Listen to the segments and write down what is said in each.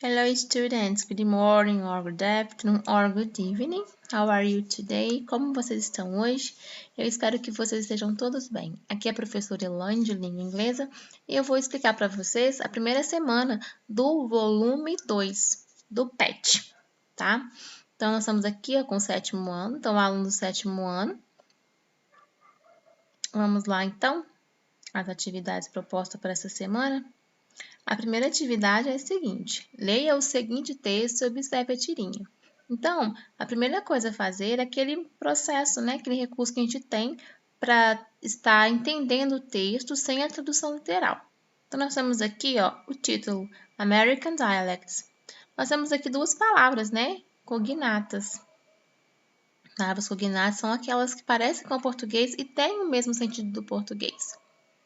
Hello students, good morning or good afternoon or good evening. How are you today? Como vocês estão hoje? Eu espero que vocês estejam todos bem. Aqui é a professora Elaine de língua inglesa e eu vou explicar para vocês a primeira semana do volume 2 do PET, tá? Então, nós estamos aqui com o 7º ano, então, aluno do 7º ano. Vamos lá, então, as atividades propostas para essa semana. A primeira atividade é a seguinte: leia o seguinte texto e observe a tirinha. Então, a primeira coisa a fazer é aquele processo, né, aquele recurso que a gente tem para estar entendendo o texto sem a tradução literal. Então, nós temos aqui, ó, o título American Dialects. Nós temos aqui duas palavras, né, cognatas. Palavras cognatas são aquelas que parecem com o português e têm o mesmo sentido do português,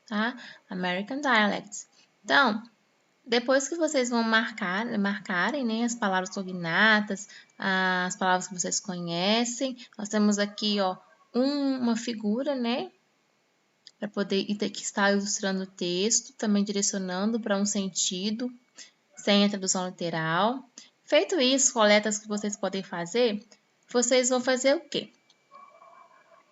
tá? American Dialects. Então, depois que vocês vão marcarem, né, as palavras cognatas, as palavras que vocês conhecem, nós temos aqui, ó, uma figura, né, para poder que está ilustrando o texto, também direcionando para um sentido, sem a tradução literal. Feito isso, coletas que vocês podem fazer, vocês vão fazer o quê?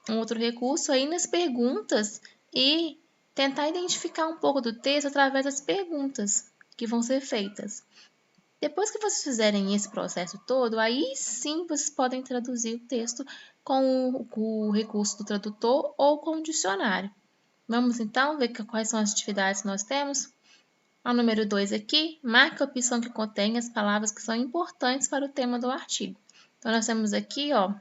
Um outro recurso aí nas perguntas e tentar identificar um pouco do texto através das perguntas que vão ser feitas. Depois que vocês fizerem esse processo todo, aí sim vocês podem traduzir o texto com o recurso do tradutor ou com o dicionário. Vamos então ver quais são as atividades que nós temos? A número 2 aqui, marque a opção que contém as palavras que são importantes para o tema do artigo. Então, nós temos aqui, ó,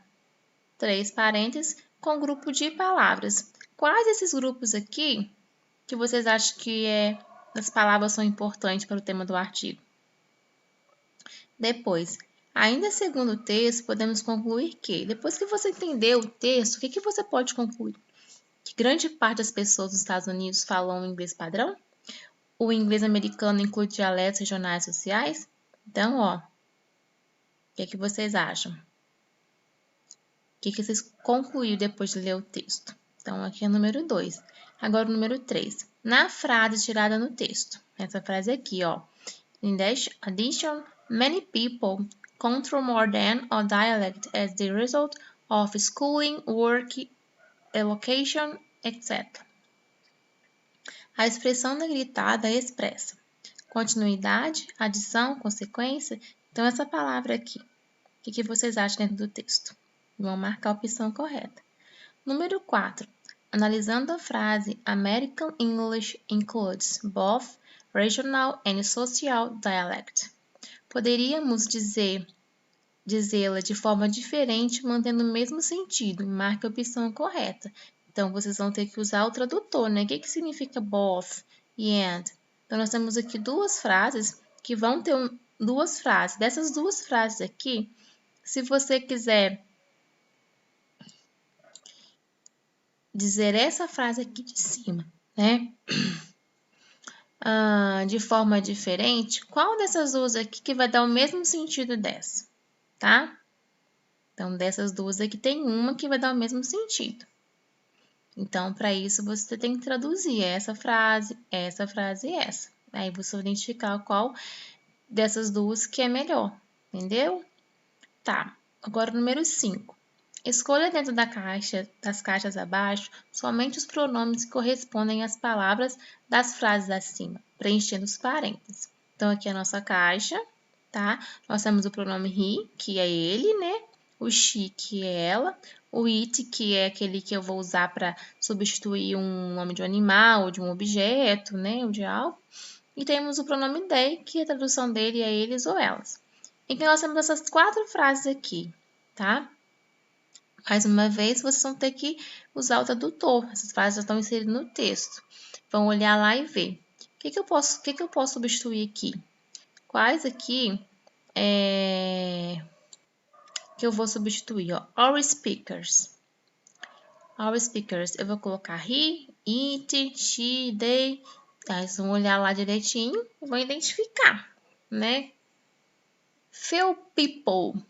3 parênteses com grupo de palavras. Quais desses grupos aqui que vocês acham que as palavras são importantes para o tema do artigo? Depois, ainda segundo o texto, podemos concluir que, depois que você entendeu o texto, o que você pode concluir? Que grande parte das pessoas dos Estados Unidos falam inglês padrão? O inglês americano inclui dialetos regionais sociais? Então, ó, o que vocês acham? O que vocês concluíram depois de ler o texto? Então, aqui é o número 2. Agora, o número 3. Na frase tirada no texto. Essa frase aqui, ó. In addition, many people control more than a dialect as the result of schooling, work, education, etc. A expressão negritada expressa continuidade, adição, consequência. Então, essa palavra aqui, o que vocês acham dentro do texto? Vão marcar a opção correta. Número 4. Analisando a frase American English includes both regional and social dialect. Poderíamos dizê-la de forma diferente, mantendo o mesmo sentido. Marque a opção correta. Então, vocês vão ter que usar o tradutor, né? O que significa both e and? Então, nós temos aqui duas frases que vão ter duas frases. Dessas duas frases aqui, se você quiser dizer essa frase aqui de cima, né? De forma diferente, qual dessas duas aqui que vai dar o mesmo sentido dessa, tá? Então, dessas duas aqui, tem uma que vai dar o mesmo sentido. Então, para isso, você tem que traduzir essa frase e essa. Aí, você vai identificar qual dessas duas que é melhor, entendeu? Tá, agora o número 5. Escolha dentro das caixas abaixo somente os pronomes que correspondem às palavras das frases acima, preenchendo os parênteses. Então, aqui é a nossa caixa, tá? Nós temos o pronome he, que é ele, né? O she, que é ela. O it, que é aquele que eu vou usar para substituir um nome de um animal, ou de um objeto, né? Ou de algo. E temos o pronome they, que a tradução dele é eles ou elas. Então, nós temos essas 4 frases aqui, tá? Mais uma vez, vocês vão ter que usar o tradutor. Essas frases já estão inseridas no texto. Vão olhar lá e ver. O que eu posso substituir aqui? Quais aqui que eu vou substituir? Ó? Our speakers. Our speakers. Eu vou colocar he, it, she, they. Tá, vocês vão olhar lá direitinho e vão identificar, né? Few people,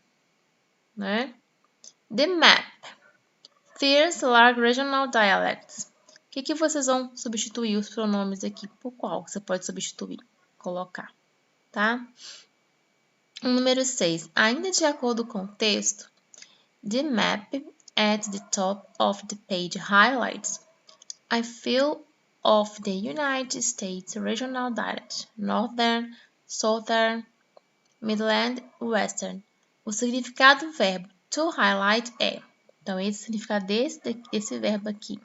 né? The map. Fierce large regional dialects. O que vocês vão substituir os pronomes aqui? Por qual você pode substituir? Colocar, tá? Número 6. Ainda de acordo com o texto, the map at the top of the page highlights a few of the United States regional dialects, Northern, Southern, Midland, Western. O significado do verbo to highlight é, então esse significado desse verbo aqui,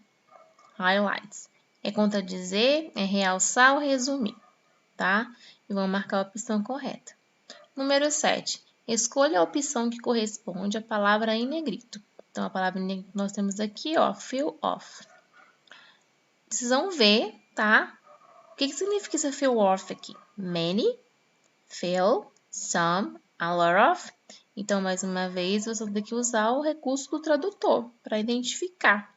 highlights, é contradizer, é realçar ou resumir, tá? E vamos marcar a opção correta. Número 7. Escolha a opção que corresponde à palavra em negrito. Então, a palavra em negrito nós temos aqui, ó, feel off. Vocês vão ver, tá? O que significa esse feel off aqui? Many, few, some, a lot of. Então, mais uma vez, você vai ter que usar o recurso do tradutor para identificar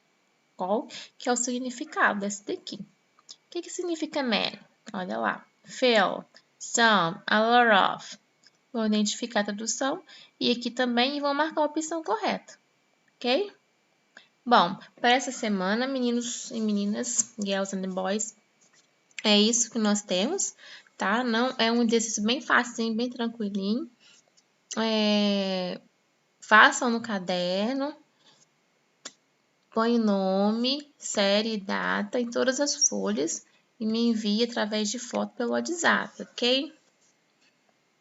qual que é o significado desse daqui. O que significa many? Olha lá. Few, some, a lot of. Vou identificar a tradução e aqui também vou marcar a opção correta, ok? Bom, para essa semana, meninos e meninas, girls and boys, é isso que nós temos, tá? Não é um exercício bem facinho, bem tranquilinho. Façam no caderno, põe nome, série e data em todas as folhas e me envie através de foto pelo WhatsApp, ok?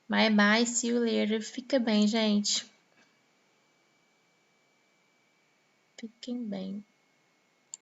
Bye bye, see you later. Fica bem, gente. Fiquem bem.